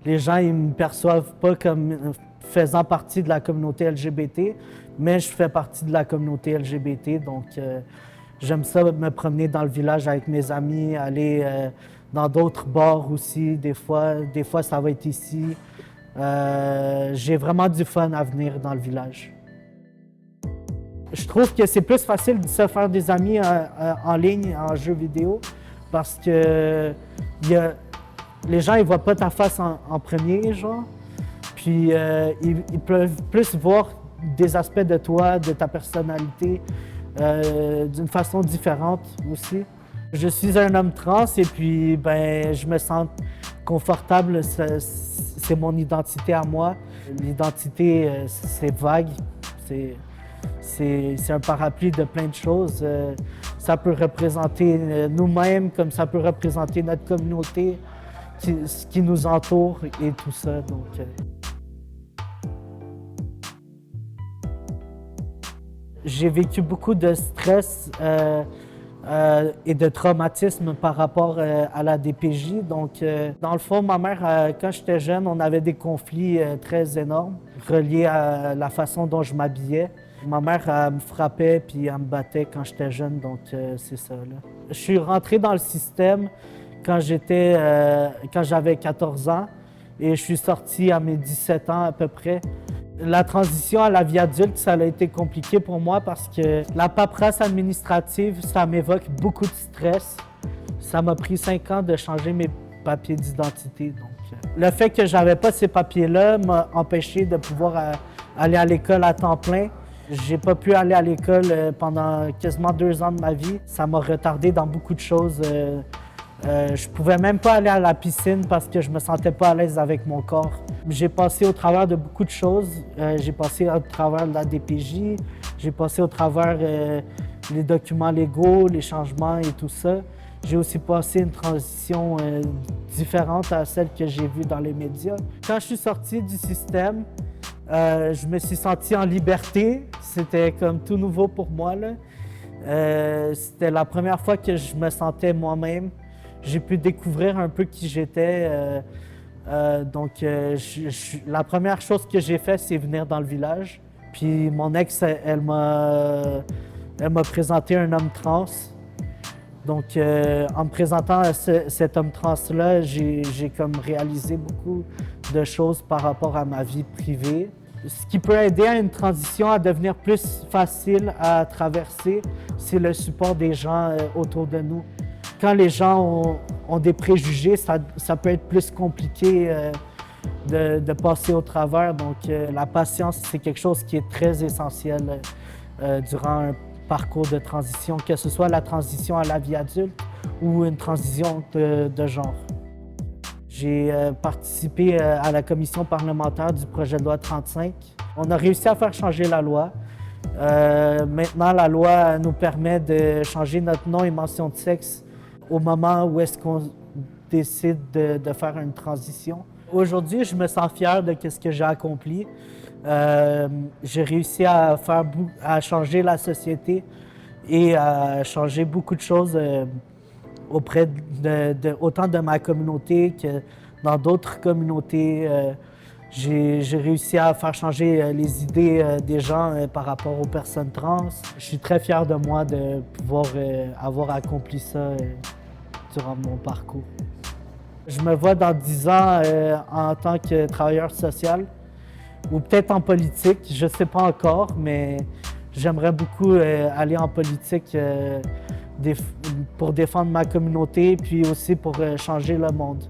Les gens ils me perçoivent pas comme faisant partie de la communauté LGBT, mais je fais partie de la communauté LGBT, donc j'aime ça me promener dans le village avec mes amis, aller dans d'autres bars aussi, des fois ça va être ici. J'ai vraiment du fun à venir dans le village. Je trouve que c'est plus facile de se faire des amis en ligne, en jeu vidéo, parce que les gens ils voient pas ta face en premier, genre. Puis ils peuvent plus voir des aspects de toi, de ta personnalité, d'une façon différente aussi. Je suis un homme trans et puis ben, je me sens confortable, c'est mon identité à moi. L'identité, c'est vague, c'est un parapluie de plein de choses. Ça peut représenter nous-mêmes, comme ça peut représenter notre communauté, ce qui nous entoure et tout ça. Donc, j'ai vécu beaucoup de stress et de traumatisme par rapport à la DPJ. Donc, dans le fond, ma mère, quand j'étais jeune, on avait des conflits très énormes reliés à la façon dont je m'habillais. Ma mère, elle me frappait puis elle me battait quand j'étais jeune, donc c'est ça, là. Je suis rentré dans le système quand j'avais 14 ans et je suis sorti à mes 17 ans à peu près. La transition à la vie adulte, ça a été compliqué pour moi parce que la paperasse administrative, ça m'évoque beaucoup de stress. Ça m'a pris 5 ans de changer mes papiers d'identité. Donc, le fait que j'avais pas ces papiers-là m'a empêché de pouvoir aller à l'école à temps plein. J'ai pas pu aller à l'école pendant quasiment 2 ans de ma vie. Ça m'a retardé dans beaucoup de choses. Je pouvais même pas aller à la piscine parce que je me sentais pas à l'aise avec mon corps. J'ai passé au travers de beaucoup de choses. J'ai passé au travers de la DPJ, j'ai passé au travers les documents légaux, les changements et tout ça. J'ai aussi passé une transition différente à celle que j'ai vue dans les médias. Quand je suis sorti du système, je me suis senti en liberté. C'était comme tout nouveau pour moi, là. C'était la première fois que je me sentais moi-même. J'ai pu découvrir un peu qui j'étais. La première chose que j'ai fait, c'est venir dans le village. Puis mon ex, elle m'a présenté un homme trans. Donc, en me présentant à cet homme trans-là, j'ai comme réalisé beaucoup de choses par rapport à ma vie privée. Ce qui peut aider à une transition à devenir plus facile à traverser, c'est le support des gens autour de nous. Quand les gens ont des préjugés, ça peut être plus compliqué de passer au travers. Donc, la patience, c'est quelque chose qui est très essentiel durant un parcours de transition, que ce soit la transition à la vie adulte ou une transition de genre. J'ai participé à la commission parlementaire du projet de loi 35. On a réussi à faire changer la loi. Maintenant, la loi nous permet de changer notre nom et mention de sexe au moment où est-ce qu'on décide de faire une transition. Aujourd'hui, je me sens fier de ce que j'ai accompli. J'ai réussi à changer la société et à changer beaucoup de choses auprès autant de ma communauté que dans d'autres communautés. J'ai réussi à faire changer les idées des gens par rapport aux personnes trans. Je suis très fier de moi de pouvoir avoir accompli ça durant mon parcours. Je me vois dans 10 ans en tant que travailleur social ou peut-être en politique, je ne sais pas encore, mais j'aimerais beaucoup aller en politique pour défendre ma communauté puis aussi pour changer le monde.